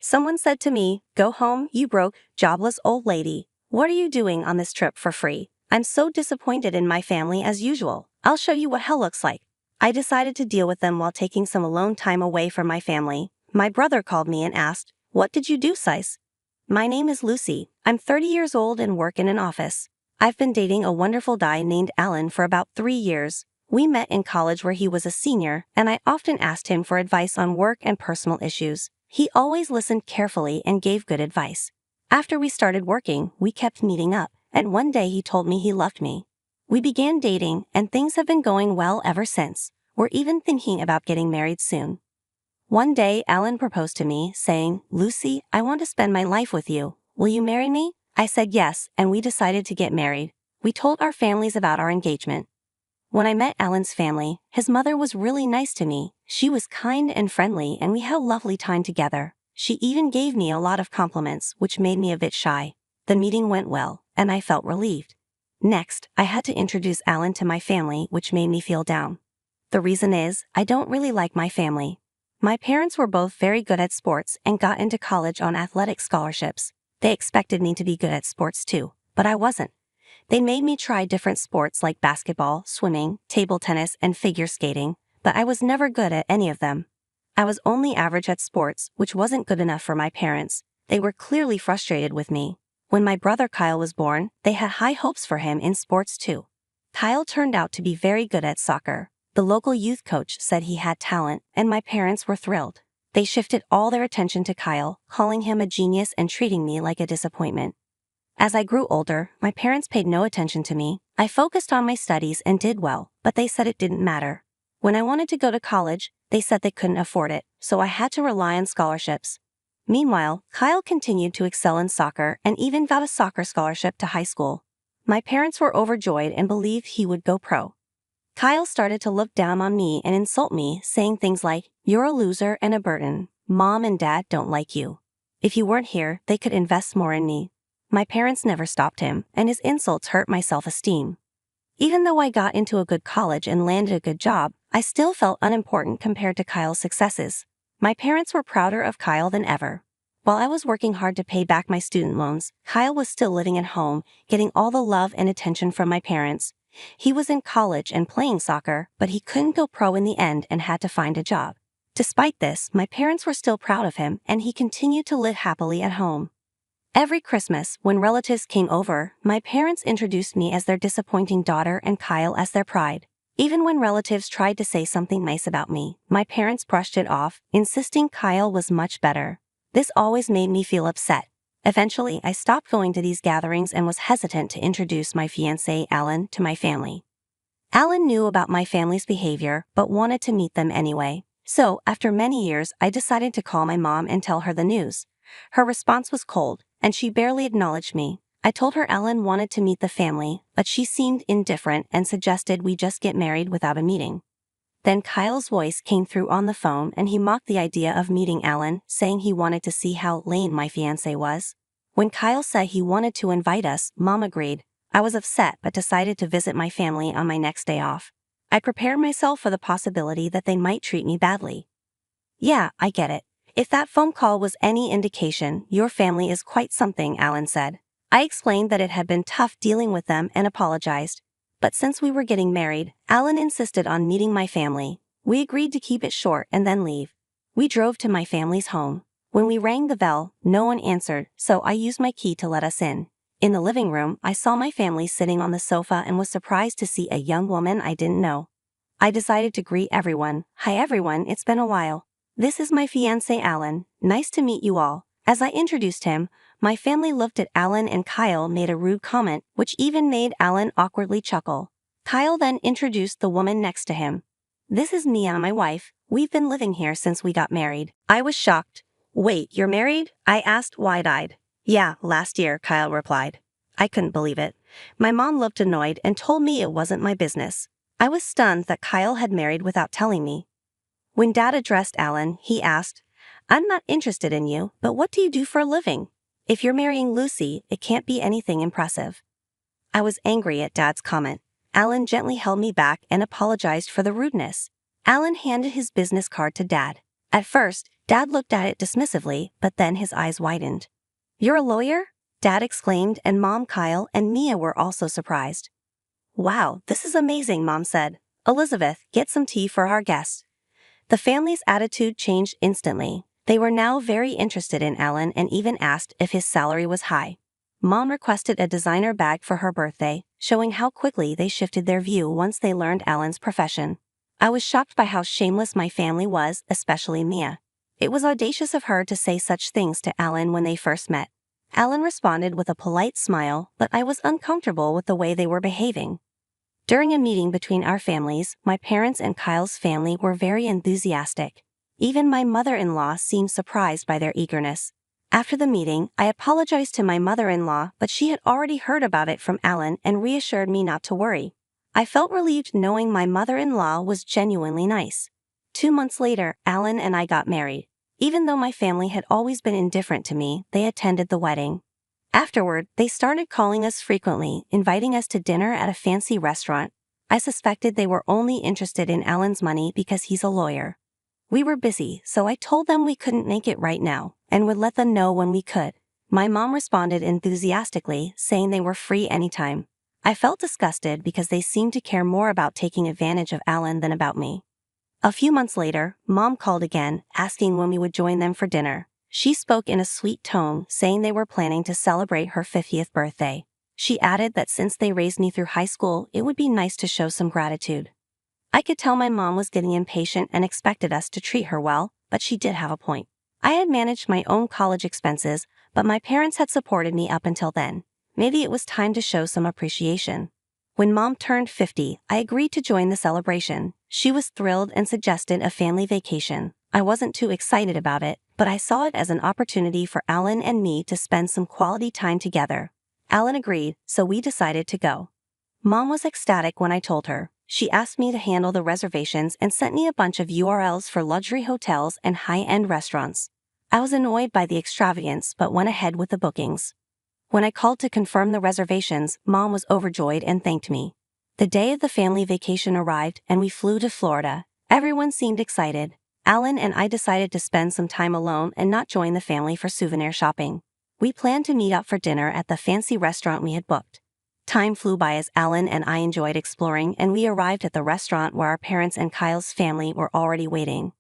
Someone said to me, "Go home, you broke, jobless old lady. What are you doing on this trip for free? I'm so disappointed in my family as usual. I'll show you what hell looks like." I decided to deal with them while taking some alone time away from my family. My brother called me and asked, "What did you do, Sis?" "My name is Lucy. I'm 30 years old and work in an office. I've been dating a wonderful guy named Alan for about 3 years. We met in college where he was a senior, and I often asked him for advice on work and personal issues. He always listened carefully and gave good advice. After we started working, we kept meeting up, and one day he told me he loved me. We began dating, and things have been going well ever since. We're even thinking about getting married soon. One day, Alan proposed to me, saying, "Lucy, I want to spend my life with you. Will you marry me?" I said yes, and we decided to get married. We told our families about our engagement. When I met Alan's family, his mother was really nice to me. She was kind and friendly, and we had a lovely time together. She even gave me a lot of compliments, which made me a bit shy. The meeting went well, and I felt relieved. Next, I had to introduce Alan to my family, which made me feel down. The reason is, I don't really like my family. My parents were both very good at sports and got into college on athletic scholarships. They expected me to be good at sports too, but I wasn't. They made me try different sports like basketball, swimming, table tennis, and figure skating, but I was never good at any of them. I was only average at sports, which wasn't good enough for my parents. They were clearly frustrated with me. When my brother Kyle was born, they had high hopes for him in sports too. Kyle turned out to be very good at soccer. The local youth coach said he had talent, and my parents were thrilled. They shifted all their attention to Kyle, calling him a genius and treating me like a disappointment. As I grew older, my parents paid no attention to me. I focused on my studies and did well, but they said it didn't matter. When I wanted to go to college, they said they couldn't afford it, so I had to rely on scholarships. Meanwhile, Kyle continued to excel in soccer and even got a soccer scholarship to high school. My parents were overjoyed and believed he would go pro. Kyle started to look down on me and insult me, saying things like, "You're a loser and a burden. Mom and Dad don't like you. If you weren't here, they could invest more in me." My parents never stopped him, and his insults hurt my self-esteem. Even though I got into a good college and landed a good job, I still felt unimportant compared to Kyle's successes. My parents were prouder of Kyle than ever. While I was working hard to pay back my student loans, Kyle was still living at home, getting all the love and attention from my parents. He was in college and playing soccer, but he couldn't go pro in the end and had to find a job. Despite this, my parents were still proud of him, and he continued to live happily at home. Every Christmas, when relatives came over, my parents introduced me as their disappointing daughter and Kyle as their pride. Even when relatives tried to say something nice about me, my parents brushed it off, insisting Kyle was much better. This always made me feel upset. Eventually, I stopped going to these gatherings and was hesitant to introduce my fiancé, Alan, to my family. Alan knew about my family's behavior, but wanted to meet them anyway. So, after many years, I decided to call my mom and tell her the news. Her response was cold, and she barely acknowledged me. I told her Alan wanted to meet the family, but she seemed indifferent and suggested we just get married without a meeting. Then Kyle's voice came through on the phone and he mocked the idea of meeting Alan, saying he wanted to see how lame my fiancé was. When Kyle said he wanted to invite us, Mom agreed. I was upset but decided to visit my family on my next day off. I prepared myself for the possibility that they might treat me badly. "Yeah, I get it. If that phone call was any indication, your family is quite something," Alan said. I explained that it had been tough dealing with them and apologized. But since we were getting married, Alan insisted on meeting my family. We agreed to keep it short and then leave. We drove to my family's home. When we rang the bell, no one answered, so I used my key to let us in. In the living room, I saw my family sitting on the sofa and was surprised to see a young woman I didn't know. I decided to greet everyone. "Hi everyone, it's been a while. This is my fiancé Alan. Nice to meet you all." As I introduced him, my family looked at Alan and Kyle made a rude comment, which even made Alan awkwardly chuckle. Kyle then introduced the woman next to him. "This is Mia, my wife. We've been living here since we got married." I was shocked. "Wait, you're married?" I asked wide-eyed. "Yeah, last year," Kyle replied. I couldn't believe it. My mom looked annoyed and told me it wasn't my business. I was stunned that Kyle had married without telling me. When Dad addressed Alan, he asked, "I'm not interested in you, but what do you do for a living? If you're marrying Lucy, it can't be anything impressive." I was angry at Dad's comment. Alan gently held me back and apologized for the rudeness. Alan handed his business card to Dad. At first, Dad looked at it dismissively, but then his eyes widened. "You're a lawyer?" Dad exclaimed, and Mom, Kyle, and Mia were also surprised. "Wow, this is amazing," Mom said. "Elizabeth, get some tea for our guest." The family's attitude changed instantly. They were now very interested in Alan and even asked if his salary was high. Mom requested a designer bag for her birthday, showing how quickly they shifted their view once they learned Alan's profession. I was shocked by how shameless my family was, especially Mia. It was audacious of her to say such things to Alan when they first met. Alan responded with a polite smile, but I was uncomfortable with the way they were behaving. During a meeting between our families, my parents and Kyle's family were very enthusiastic. Even my mother-in-law seemed surprised by their eagerness. After the meeting, I apologized to my mother-in-law, but she had already heard about it from Alan and reassured me not to worry. I felt relieved knowing my mother-in-law was genuinely nice. 2 months later, Alan and I got married. Even though my family had always been indifferent to me, they attended the wedding. Afterward, they started calling us frequently, inviting us to dinner at a fancy restaurant. I suspected they were only interested in Alan's money because he's a lawyer. We were busy, so I told them we couldn't make it right now, and would let them know when we could. My mom responded enthusiastically, saying they were free anytime. I felt disgusted because they seemed to care more about taking advantage of Alan than about me. A few months later, Mom called again, asking when we would join them for dinner. She spoke in a sweet tone, saying they were planning to celebrate her 50th birthday. She added that since they raised me through high school, it would be nice to show some gratitude. I could tell my mom was getting impatient and expected us to treat her well, but she did have a point. I had managed my own college expenses, but my parents had supported me up until then. Maybe it was time to show some appreciation. When Mom turned 50, I agreed to join the celebration. She was thrilled and suggested a family vacation. I wasn't too excited about it, but I saw it as an opportunity for Alan and me to spend some quality time together. Alan agreed, so we decided to go. Mom was ecstatic when I told her. She asked me to handle the reservations and sent me a bunch of URLs for luxury hotels and high-end restaurants. I was annoyed by the extravagance but went ahead with the bookings. When I called to confirm the reservations, Mom was overjoyed and thanked me. The day of the family vacation arrived and we flew to Florida. Everyone seemed excited. Alan and I decided to spend some time alone and not join the family for souvenir shopping. We planned to meet up for dinner at the fancy restaurant we had booked. Time flew by as Alan and I enjoyed exploring, and we arrived at the restaurant where our parents and Kyle's family were already waiting.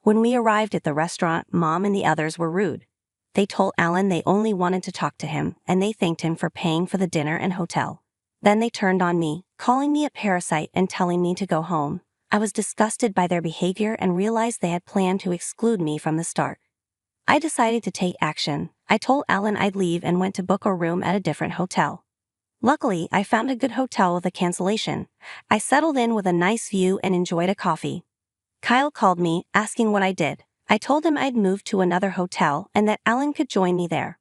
When we arrived at the restaurant, Mom and the others were rude. They told Alan they only wanted to talk to him, and they thanked him for paying for the dinner and hotel. Then they turned on me, calling me a parasite and telling me to go home. I was disgusted by their behavior and realized they had planned to exclude me from the start. I decided to take action. I told Alan I'd leave and went to book a room at a different hotel. Luckily, I found a good hotel with a cancellation. I settled in with a nice view and enjoyed a coffee. Kyle called me, asking what I did. I told him I'd moved to another hotel and that Alan could join me there.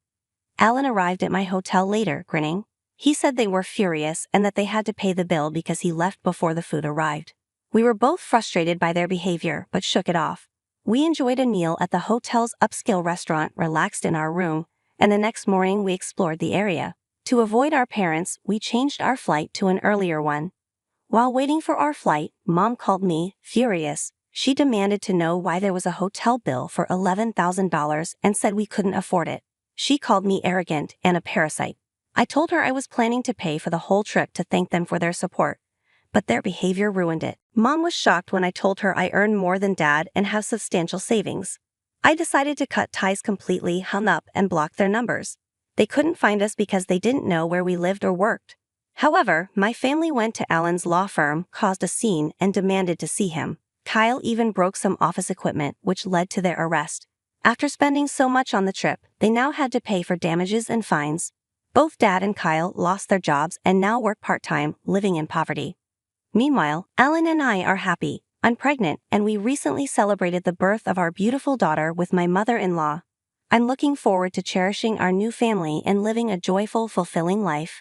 Alan arrived at my hotel later, grinning. He said they were furious and that they had to pay the bill because he left before the food arrived. We were both frustrated by their behavior, but shook it off. We enjoyed a meal at the hotel's upscale restaurant, relaxed in our room, and the next morning we explored the area. To avoid our parents, we changed our flight to an earlier one. While waiting for our flight, Mom called me, furious. She demanded to know why there was a hotel bill for $11,000 and said we couldn't afford it. She called me arrogant and a parasite. I told her I was planning to pay for the whole trip to thank them for their support, but their behavior ruined it. Mom was shocked when I told her I earn more than Dad and have substantial savings. I decided to cut ties completely, hung up, and blocked their numbers. They couldn't find us because they didn't know where we lived or worked. However, my family went to Alan's law firm, caused a scene, and demanded to see him. Kyle even broke some office equipment, which led to their arrest. After spending so much on the trip, they now had to pay for damages and fines. Both Dad and Kyle lost their jobs and now work part-time, living in poverty. Meanwhile, Alan and I are happy. I'm pregnant, and we recently celebrated the birth of our beautiful daughter with my mother-in-law. I'm looking forward to cherishing our new family and living a joyful, fulfilling life.